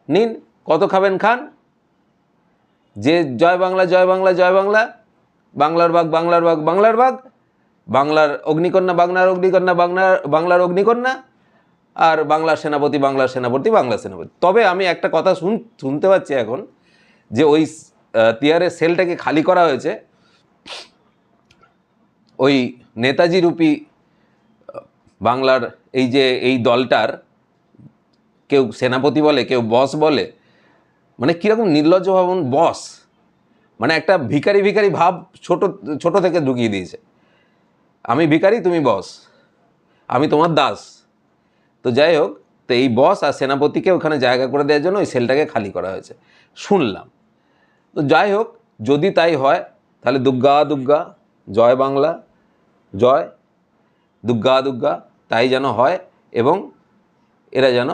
নিন, কত খাবেন খান। যে জয় বাংলা জয় বাংলা জয় বাংলা, বাংলার বাঘ বাংলার বাঘ বাংলার বাঘ, বাংলার অগ্নিকন্যা বাংলার অগ্নিকন্যা বাংলার অগ্নিকন্যা, আর বাংলার সেনাপতি বাংলার সেনাপতি বাংলার সেনাপতি। তবে আমি একটা কথা শুনতে পাচ্ছি এখন, যে ওই তিয়ারের সেলটাকে খালি করা হয়েছে ওই নেতাজি রূপী বাংলার এই দলটার কেউ সেনাপতি বলে, কেউ বস বলে, মানে কীরকম নির্লজ্জ ভাবুন, বস মানে একটা ভিখারি ভিখারি ভাব ছোট থেকে ঢুকিয়ে দিয়েছে। আমি ভিখারি, তুমি বস, আমি তোমার দাস। তো যাই হোক, তো এই বস আর সেনাপতিকে ওখানে জায়গা করে দেওয়ার জন্য ওই সেলটাকে খালি করা হয়েছে শুনলাম। তো যাই হোক, যদি তাই হয় তাহলে দুর্গা দুর্গা, জয় বাংলা জয়, দুর্গা দুর্গা, তাই যেন হয় এবং এরা যেন